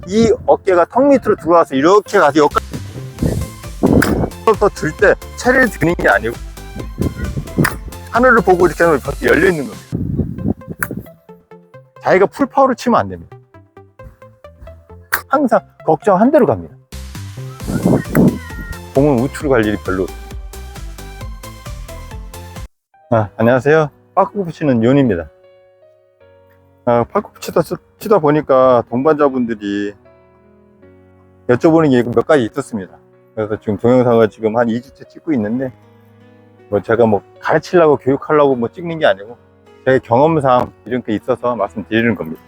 이 어깨가 턱 밑으로 들어와서 이렇게 가서 여기까지 들 때 체를 드는 게 아니고 하늘을 보고 이렇게 하면 벌써 열려 있는 겁니다. 자기가 풀파워로 치면 안 됩니다. 항상 걱정한 대로 갑니다. 공은 우측으로 갈 일이 별로 없습니다. 안녕하세요. 파크골프 치는 윤입니다. 파크골프 치다 보니까 동반자분들이 여쭤보는 게 몇 가지 있었습니다. 그래서 지금 동영상을 지금 한 2주째 찍고 있는데, 제가 가르치려고 교육하려고 찍는 게 아니고 제 경험상 이런 게 있어서 말씀드리는 겁니다.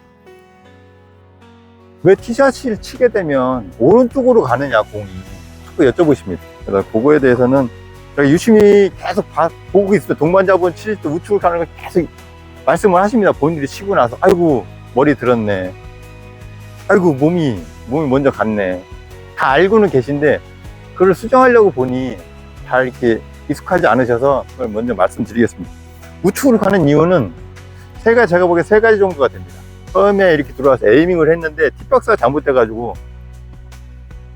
왜 티샷을 치게 되면 오른쪽으로 가느냐, 공이 자꾸 여쭤보십니다. 그래서 그거에 대해서는 제가 유심히 계속 보고 있어요. 동반자분 칠 때 우측으로 가는 걸 계속 말씀을 하십니다. 본인들이 치고 나서 아이고 머리 들었네, 아이고 몸이 먼저 갔네, 다 알고는 계신데 그걸 수정하려고 보니 잘 이렇게 익숙하지 않으셔서 그걸 먼저 말씀드리겠습니다. 우측으로 가는 이유는 제가 보기에 세 가지 정도가 됩니다. 처음에 이렇게 들어와서 에이밍을 했는데 팁박스가 잘못돼가지고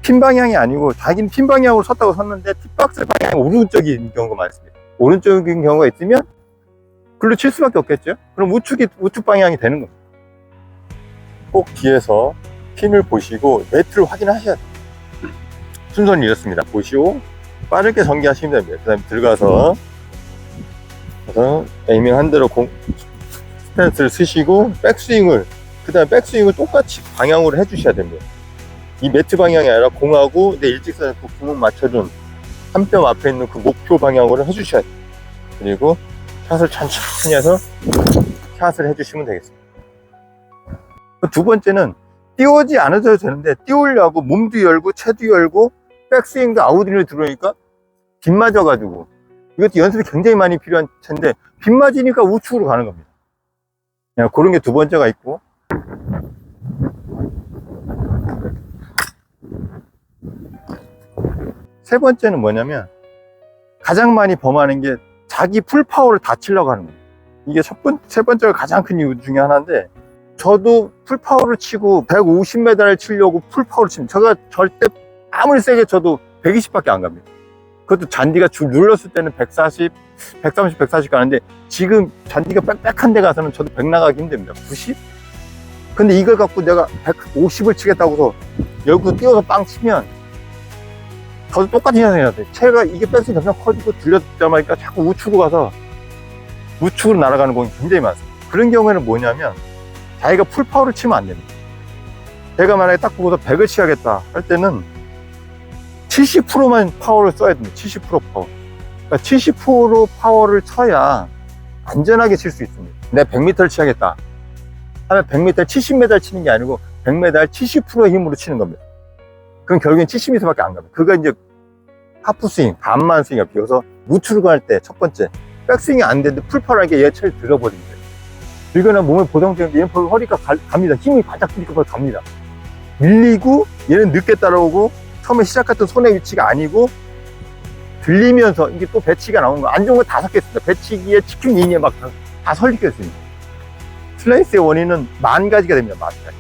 핀 방향이 아니고 자기는 핀 방향으로 섰다고 섰는데 팁박스 방향이 오른쪽인 경우가 많습니다. 오른쪽인 경우가 있으면 글로 칠 수밖에 없겠죠. 그럼 우측 방향이 되는 겁니다. 꼭 뒤에서 핀을 보시고 매트를 확인하셔야 돼요. 순서는 이렇습니다. 보시고 빠르게 전개하시면 됩니다. 그 다음에 들어가서 에이밍 한 대로 스탠스를 쓰시고 백스윙을, 그 다음에 백스윙을 똑같이 방향으로 해주셔야 됩니다. 이 매트 방향이 아니라 공하고 내 일직선에 구멍 맞춰준 한 뼘 앞에 있는 그 목표 방향으로 해주셔야 돼요. 그리고 샷을 천천히 해서 샷을 해주시면 되겠습니다. 두 번째는 띄우지 않아도 되는데 띄우려고 몸도 열고 채도 열고 백스윙도 아웃인을 들어오니까 빗 맞아가지고, 이것도 연습이 굉장히 많이 필요한 채인데 빗 맞으니까 우측으로 가는 겁니다. 그런 게 두 번째가 있고, 세 번째는 뭐냐면 가장 많이 범하는 게 자기 풀파워를 다 치려고 하는 거예요. 이게 세 번째가 가장 큰 이유 중에 하나인데, 저도 풀파워를 치고 150m를 치려고 풀파워를 치면 제가 절대 아무리 세게 쳐도 120밖에 안 갑니다. 그것도 잔디가 줄 눌렀을 때는 140, 130, 140 가는데 지금 잔디가 빽빽한 데 가서는 저도 100 나가기 힘듭니다. 90? 근데 이걸 갖고 내가 150을 치겠다고 해서 여기서 뛰어서 빵 치면 저도 똑같은 현상이 나요. 체가 이게 백스윙 점점 커지고 들렸자마자 자꾸 우측으로 가서 우측으로 날아가는 공이 굉장히 많습니다. 그런 경우에는 뭐냐면 자기가 풀파워를 치면 안 됩니다. 제가 만약에 딱 보고서 100을 치야겠다 할 때는 70%만 파워를 써야 됩니다. 70% 파워. 그러니까 70% 파워를 쳐야 안전하게 칠 수 있습니다. 내가 100m를 치야겠다 하면 100m 70m 치는 게 아니고 100m 70%의 힘으로 치는 겁니다. 그럼 결국엔 70m밖에 안 갑니다. 그거 이제 하프스윙, 반만 스윙이 비어서 우측으로 갈 때 첫 번째 백스윙이 안 되는데 풀파워하게 얘 체를 들어버립니다. 이거는 몸에 보정되는데 얘는 허리가 갑니다. 힘이 바짝 들니까 갑니다. 밀리고 얘는 늦게 따라오고 처음에 시작했던 손의 위치가 아니고 들리면서 이게 또 배치기가 나오는 거, 안 좋은 거 다 섞였습니다. 배치기에 치킨 리니에 막 다 설립했습니다. 슬라이스의 원인은 만 가지가 됩니다. 만 가지.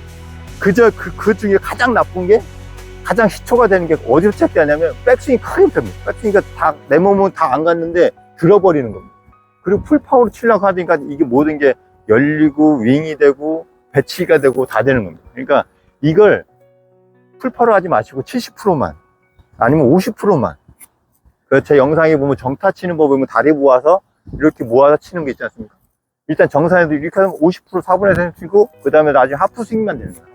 그 중에 가장 나쁜 게, 가장 시초가 되는 게 어디서 시작되냐면 백스윙이 크게 됩니다. 백스윙이 다 내 몸은 다 안 갔는데 들어버리는 겁니다. 그리고 풀파워로 치려고 하니까 이게 모든 게 열리고 윙이 되고 배치가 되고 다 되는 겁니다. 그러니까 이걸 풀파워로 하지 마시고 70%만 아니면 50%만, 제 영상에 보면 정타 치는 법 보면 다리 모아서 이렇게 모아서 치는 게 있지 않습니까? 일단 정상에도 이렇게 하면 50% 4분의 3 치고 그 다음에 나중에 하프 스윙만 되는 거예요.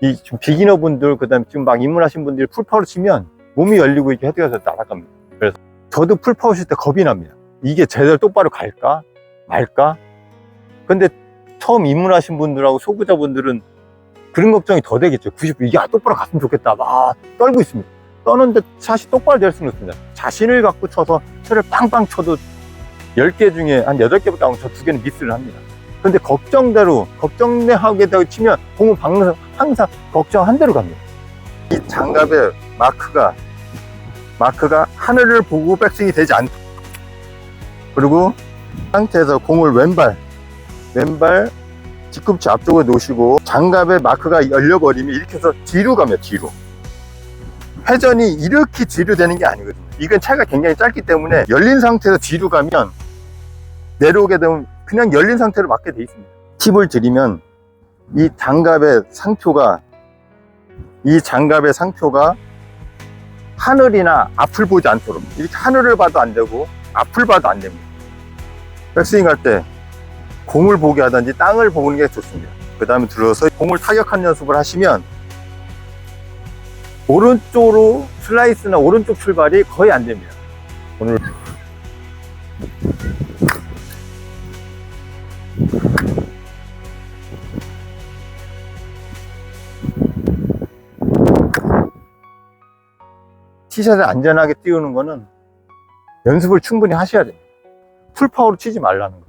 이 지금 비기너 분들, 그 다음에 지금 막 입문하신 분들이 풀파워로 치면 몸이 열리고 이렇게 헤드가 날아갑니다. 그래서 저도 풀파워 칠 때 겁이 납니다. 이게 제대로 똑바로 갈까 말까. 근데 처음 입문하신 분들하고 초보자분들은 그런 걱정이 더 되겠죠. 90, 이게 똑바로 갔으면 좋겠다 막 떨고 있습니다. 떠는데 샷이 똑바로 될 수는 없습니다. 자신을 갖고 쳐서 채를 빵빵 쳐도 10개 중에 한 8개밖에 안 오고 저 2개는 미스를 합니다. 근데 걱정하게 되고 치면 공은 항상 걱정한 대로 갑니다. 이 장갑의 마크가 하늘을 보고 백스윙이 되지 않고, 그리고 상태에서 공을 왼발 뒤꿈치 앞쪽에 놓으시고 장갑의 마크가 열려버리면 이렇게 해서 뒤로 가면 뒤로. 회전이 이렇게 뒤로 되는 게 아니거든요. 이건 차가 굉장히 짧기 때문에 열린 상태에서 뒤로 가면 내려오게 되면 그냥 열린 상태로 맞게 돼 있습니다. 팁을 드리면 이 장갑의 상표가 하늘이나 앞을 보지 않도록, 이렇게 하늘을 봐도 안 되고 앞을 봐도 안 됩니다. 백스윙 할 때 공을 보게 하든지 땅을 보는 게 좋습니다. 그 다음에 들어서 공을 타격하는 연습을 하시면 오른쪽으로 슬라이스나 오른쪽 출발이 거의 안 됩니다. 오늘 티샷을 안전하게 띄우는 거는 연습을 충분히 하셔야 돼요. 풀파워로 치지 말라는 거예요.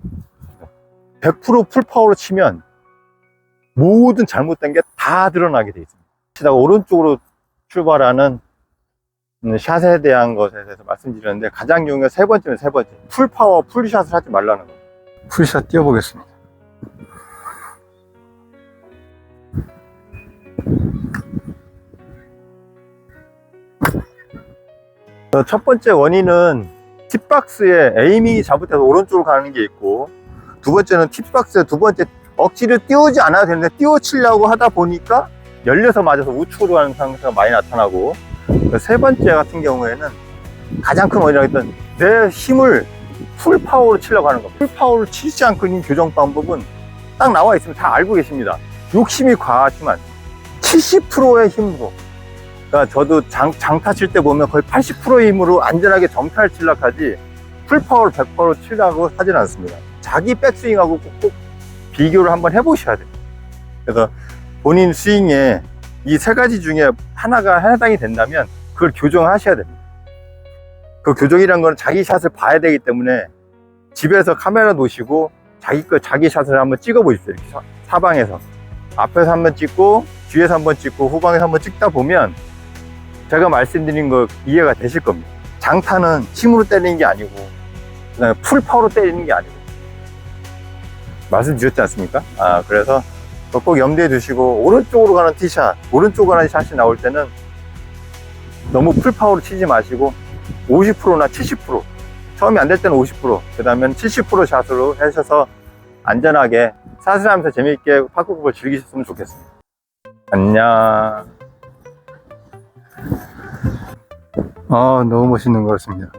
100% 풀파워로 치면 모든 잘못된 게 다 드러나게 돼 있습니다. 치다가 오른쪽으로 출발하는 샷에 대한 것에 대해서 말씀드렸는데, 가장 중요한 게 세 번째. 풀파워, 풀샷을 하지 말라는 거예요. 풀샷 띄워보겠습니다. 첫 번째 원인은 팁박스에 에이밍이 잘못해서 오른쪽으로 가는 게 있고, 두 번째는 팁박스에 억지로 띄우지 않아도 되는데 띄워 치려고 하다 보니까 열려서 맞아서 우측으로 가는 상태가 많이 나타나고, 세 번째 같은 경우에는 가장 큰 원인이라고 했던 내 힘을 풀파워로 치려고 하는 겁니다. 풀파워로 치지 않고 있는 교정 방법은 딱 나와 있으면 다 알고 계십니다. 욕심이 과하지만 70%의 힘으로, 그러니까 저도 장타 칠 때 보면 거의 80%의 힘으로 안전하게 정타를 치려고 하지 풀파워를 100%로 치려고 하진 않습니다. 자기 백스윙하고 꼭 비교를 한번 해보셔야 돼요. 그래서 본인 스윙에 이 세 가지 중에 하나가 해당이 된다면 그걸 교정하셔야 됩니다. 그 교정이란 건 자기 샷을 봐야 되기 때문에 집에서 카메라 놓으시고 자기 샷을 한번 찍어 보십시오. 이렇게 사방에서 앞에서 한번 찍고 뒤에서 한번 찍고 후방에서 한번 찍다 보면 제가 말씀드린 거 이해가 되실 겁니다. 장타는 힘으로 때리는 게 아니고 그다음에 풀파워로 때리는 게 아니고, 말씀드렸지 않습니까? 그래서 꼭 염두에 두시고, 오른쪽으로 가는 티샷, 오른쪽으로 가는 샷이 나올 때는 너무 풀파워로 치지 마시고 50%나 70%, 처음에 안 될 때는 50%, 그 다음엔 70% 샷으로 하셔서 안전하게 샷을 하면서 재미있게 파크골프를 즐기셨으면 좋겠습니다. 안녕. 너무 멋있는 것 같습니다.